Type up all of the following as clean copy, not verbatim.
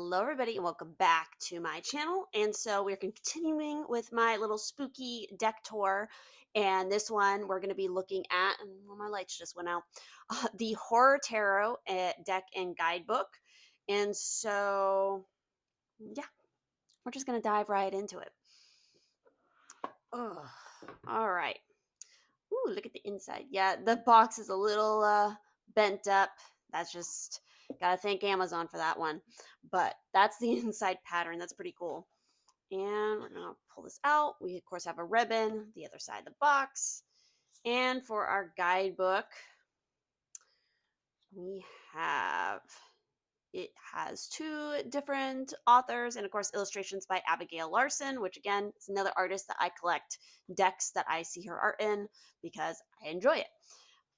Hello, everybody, and welcome back to my channel. And so we're continuing with my little spooky deck tour. And this one, we're going to be looking at, and well, my lights just went out, the Horror Tarot deck and guidebook. And so, yeah, we're just going to dive right into it. Oh, all right. Ooh, look at the inside. Yeah, the box is a little bent up. That's just, gotta thank Amazon for that one. But that's the inside pattern. That's pretty cool. And we're gonna pull this out. We of course have a ribbon, the other side of the box. And for our guidebook, we have, it has two different authors and of course illustrations by Abigail Larson, which again is another artist that I collect decks that I see her art in because I enjoy it.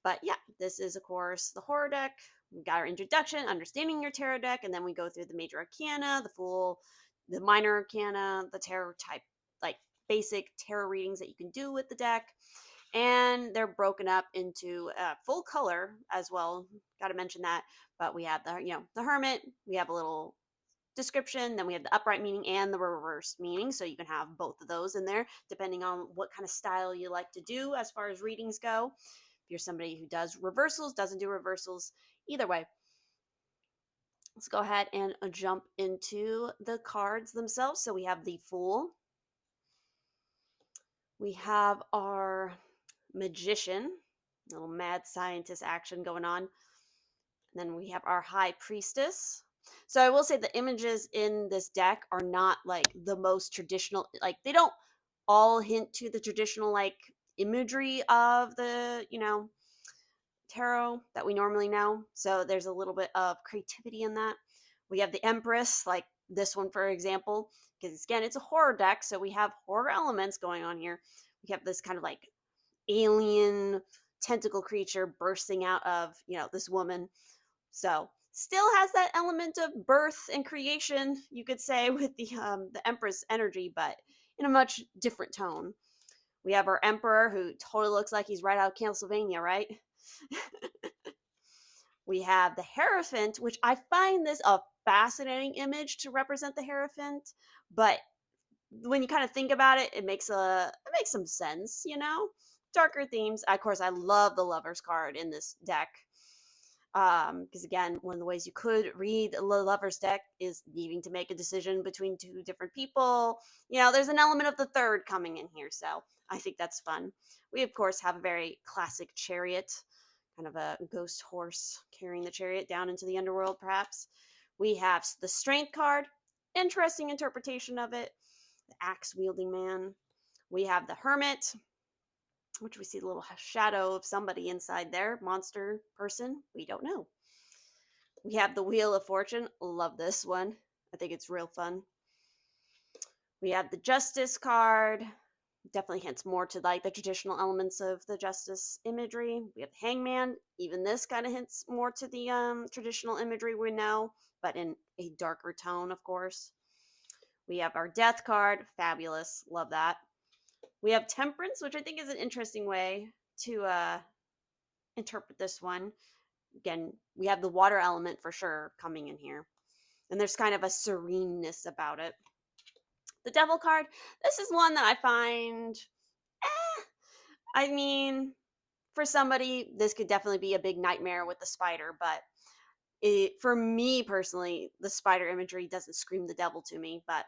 But yeah, this is of course the horror deck. We got our introduction, understanding your tarot deck, and then we go through the major arcana, the full, the minor arcana, the tarot type, like basic tarot readings that you can do with the deck. And they're broken up into full color as well. Got to mention that. But we have the hermit. We have a little description. Then we have the upright meaning and the reverse meaning. So you can have both of those in there, depending on what kind of style you like to do as far as readings go. If you're somebody who does reversals, doesn't do reversals, either way. Let's go ahead and jump into the cards themselves. So we have the Fool. We have our Magician, little mad scientist action going on. And then we have our High Priestess. So I will say the images in this deck are not like the most traditional, like they don't all hint to the traditional like imagery of the, tarot that we normally know. So there's a little bit of creativity in that. We have the Empress, like this one, for example, because again, it's a horror deck. So we have horror elements going on here. We have this kind of like alien tentacle creature bursting out of, this woman. So still has that element of birth and creation, you could say, with the Empress energy, but in a much different tone. We have our Emperor, who totally looks like he's right out of Castlevania, right? We have the Hierophant, which I find this a fascinating image to represent the Hierophant, but when you kind of think about it, it makes some sense, Darker themes. Of course, I love the Lovers card in this deck. Because again, one of the ways you could read the Lovers deck is needing to make a decision between two different people. There's an element of the third coming in here, so I think that's fun. We of course have a very classic Chariot, kind of a ghost horse carrying the chariot down into the underworld, perhaps. We have the Strength card, interesting interpretation of it. The axe wielding man. We have the Hermit, which we see the little shadow of somebody inside there, monster person, we don't know. We have the Wheel of Fortune. Love this one. I think it's real fun. We have the Justice card. Definitely hints more to like the traditional elements of the Justice imagery. We have the Hangman. Even this kind of hints more to the traditional imagery we know, but in a darker tone, of course. We have our Death card. Fabulous. Love that. We have Temperance, which I think is an interesting way to interpret this one. Again, we have the water element for sure coming in here. And there's kind of a sereneness about it. The Devil card, this is one that I find, I mean, for somebody, this could definitely be a big nightmare with the spider, but for me personally, the spider imagery doesn't scream the devil to me, but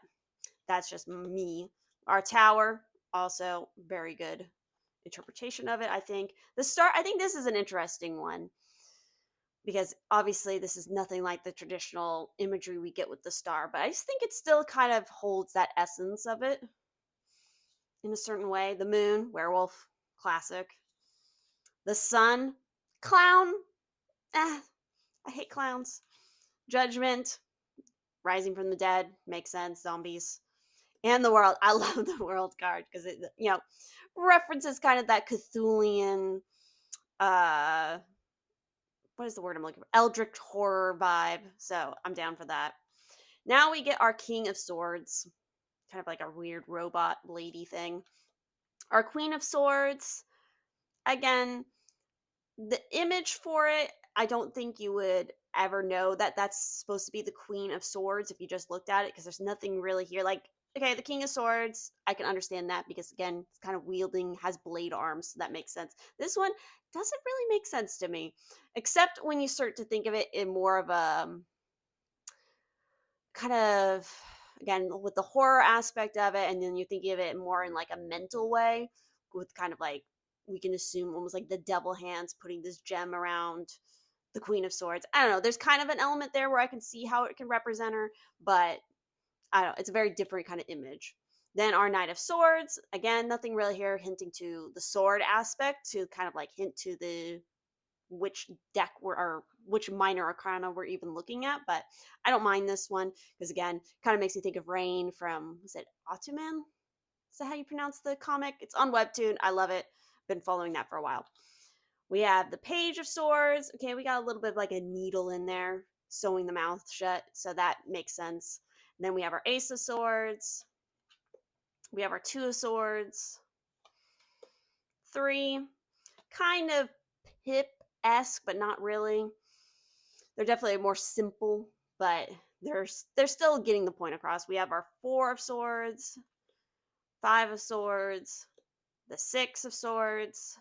that's just me. Our Tower, also very good interpretation of it, I think. The Star, I think this is an interesting one because obviously this is nothing like the traditional imagery we get with the star, but I just think it still kind of holds that essence of it in a certain way. The Moon, werewolf, classic. The Sun, clown, I hate clowns. Judgment, rising from the dead, makes sense, zombies. And the World, I love the World card because it, references kind of that Cthulhian, what is the word I'm looking for? Eldritch horror vibe. So I'm down for that. Now we get our King of Swords, kind of like a weird robot lady thing. Our Queen of Swords, again, the image for it, I don't think you would ever know that that's supposed to be the Queen of Swords if you just looked at it, because there's nothing really here. Like, okay, the King of Swords, I can understand that because again, it's kind of wielding, has blade arms, so that makes sense. This one doesn't really make sense to me, except when you start to think of it in more of a kind of, again, with the horror aspect of it, and then you think of it more in like a mental way, with kind of like, we can assume almost like the devil hands putting this gem around the Queen of Swords. I don't know. There's kind of an element there where I can see how it can represent her, but I don't know. It's a very different kind of image. Then our Knight of Swords, again, nothing really here hinting to the sword aspect, to kind of like hint to the which deck we're, or which minor arcana we're even looking at. But I don't mind this one because again, kind of makes me think of Rain from, was it Ottoman? Is that how you pronounce the comic? It's on Webtoon. I love it. Been following that for a while. We have the Page of Swords. Okay, we got a little bit of like a needle in there, sewing the mouth shut, so that makes sense. And then we have our Ace of Swords. We have our Two of Swords. 3, kind of Pip-esque, but not really. They're definitely more simple, but they're still getting the point across. We have our 4 of Swords, 5 of Swords, the 6 of Swords,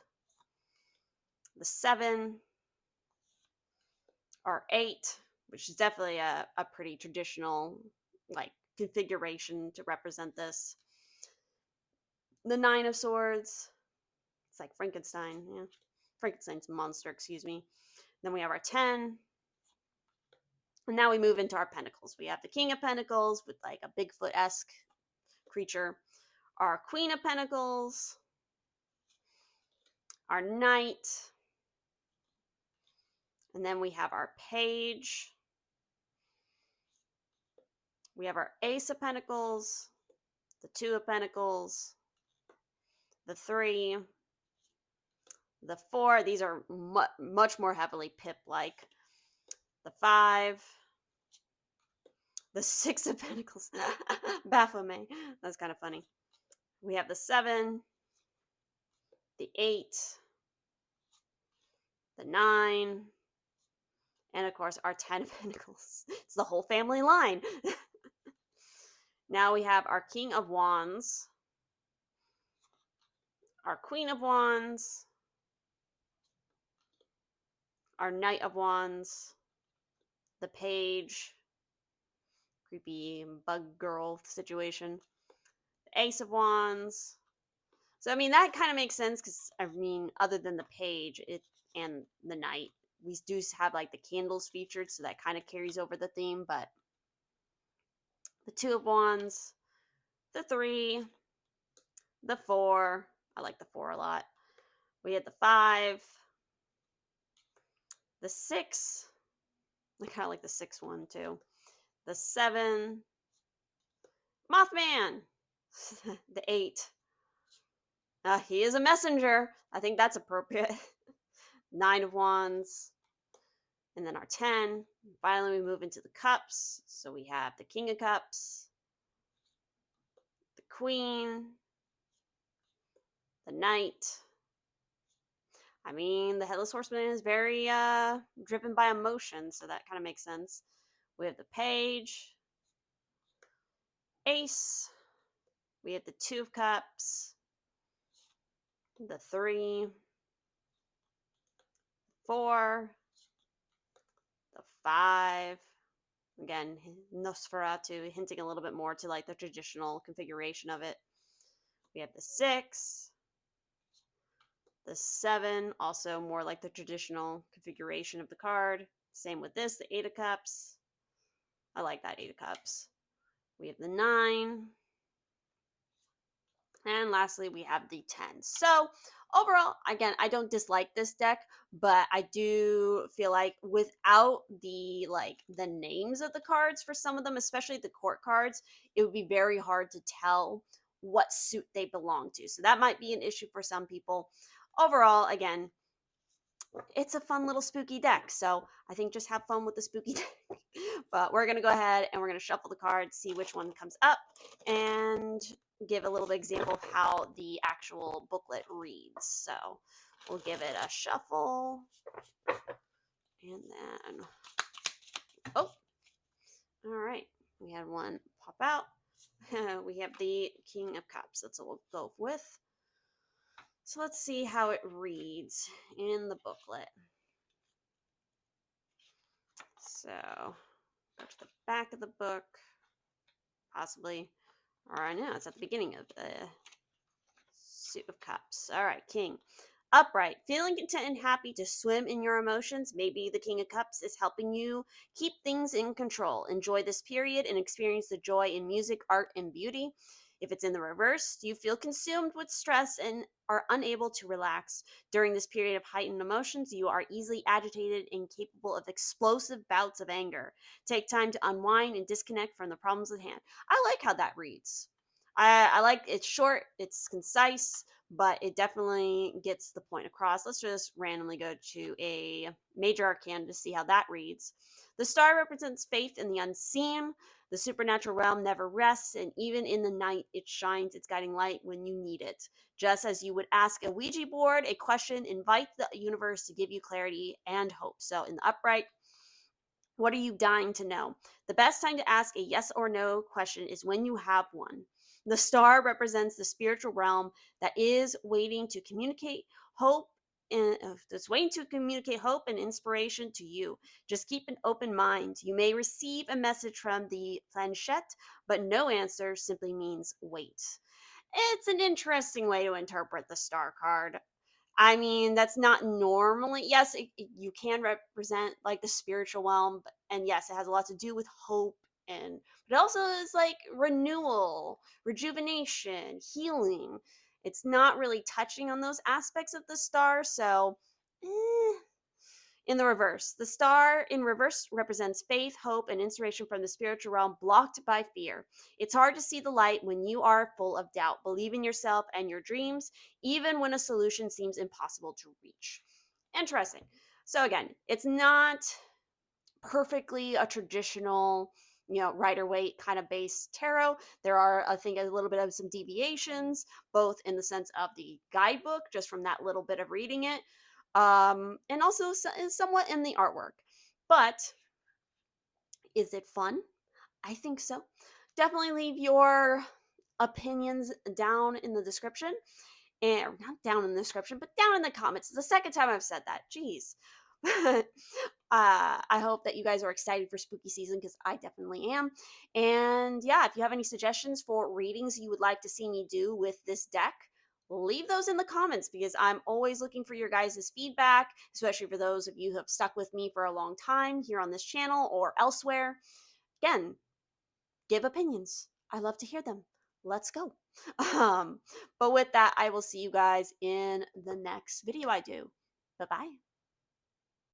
the 7, our 8, which is definitely a pretty traditional like configuration to represent this. The 9 of Swords, it's like Frankenstein, yeah. Frankenstein's monster, excuse me. Then we have our 10. And now we move into our pentacles. We have the King of Pentacles with like a Bigfoot-esque creature. Our Queen of Pentacles. Our Knight. And then we have our Page. We have our Ace of Pentacles. The 2 of Pentacles. The 3. The 4. These are much more heavily Pip-like. The 5. The 6 of Pentacles. Baphomet. That's kind of funny. We have the 7. The 8. The 9. And of course, our 10 of Pentacles. It's the whole family line. Now we have our King of Wands. Our Queen of Wands. Our Knight of Wands. The Page. Creepy bug girl situation. The Ace of Wands. So, I mean, that kind of makes sense because, I mean, other than the Page and the Knight, we do have like the candles featured, so that kind of carries over the theme. But the 2 of Wands, the 3, the 4. I like the 4 a lot. We had the 5, the 6. I kind of like the 6 one too. The 7, Mothman. The 8. He is a messenger. I think that's appropriate. 9 of Wands. And then our 10. Finally, we move into the cups. So we have the King of Cups, the Queen, the Knight. I mean, the Headless Horseman is very driven by emotion, so that kind of makes sense. We have the Page, Ace. We have the 2 of Cups, the 3, 4, the 5. Again, Nosferatu, hinting a little bit more to like the traditional configuration of it. We have the 6, the 7, also more like the traditional configuration of the card. Same with this, the 8 of Cups. I like that 8 of Cups. We have the 9. And lastly, we have the 10. So overall, again, I don't dislike this deck, but I do feel like without the names of the cards for some of them, especially the court cards, it would be very hard to tell what suit they belong to. So that might be an issue for some people. Overall, again, it's a fun little spooky deck. So I think just have fun with the spooky deck. But we're going to go ahead and we're going to shuffle the cards, see which one comes up, and give a little bit example of how the actual booklet reads. So we'll give it a shuffle. And then Oh, all right. We had one pop out. We have the King of Cups. That's what we'll go with. So let's see how it reads in the booklet. So go to the back of the book, possibly. Or I know it's at the beginning of the Suit of Cups. All right, King. Upright, feeling content and happy to swim in your emotions. Maybe the King of Cups is helping you keep things in control. Enjoy this period and experience the joy in music, art, and beauty. If it's in the reverse, do you feel consumed with stress and are unable to relax? During this period of heightened emotions, you are easily agitated and capable of explosive bouts of anger. Take time to unwind and disconnect from the problems at hand. I like how that reads. I like it's short, it's concise, but it definitely gets the point across. Let's just randomly go to a major arcana to see how that reads. The star represents faith in the unseen. The supernatural realm never rests, and even in the night, it shines its guiding light when you need it. Just as you would ask a Ouija board a question, invite the universe to give you clarity and hope. So, in the upright, what are you dying to know? The best time to ask a yes or no question is when you have one. The star represents the spiritual realm that is waiting to communicate hope and that's waiting to communicate hope and inspiration to you. Just keep an open mind. You may receive a message from the planchette, but no answer simply means wait. It's an interesting way to interpret the star card. I mean, that's not normally, yes, you can represent like the spiritual realm, and yes, it has a lot to do with hope, and but it also is like renewal, rejuvenation, healing. It's not really touching on those aspects of the star, so eh, in the reverse. The star in reverse represents faith, hope, and inspiration from the spiritual realm blocked by fear. It's hard to see the light when you are full of doubt. Believe in yourself and your dreams, even when a solution seems impossible to reach. Interesting. So, again, it's not perfectly a traditional Rider Waite kind of based tarot. There are, I think, a little bit of some deviations, both in the sense of the guidebook, just from that little bit of reading it, and also somewhat in the artwork. But is it fun? I think so. Definitely leave your opinions down in the description, and not down in the description, but down in the comments. It's the second time I've said that. Jeez. I hope that you guys are excited for spooky season, because I definitely am. And yeah, if you have any suggestions for readings you would like to see me do with this deck, leave those in the comments, because I'm always looking for your guys' feedback, especially for those of you who have stuck with me for a long time here on this channel or elsewhere. Again, give opinions. I love to hear them. Let's go. Um, but with that, I will see you guys in the next video I do. Bye bye.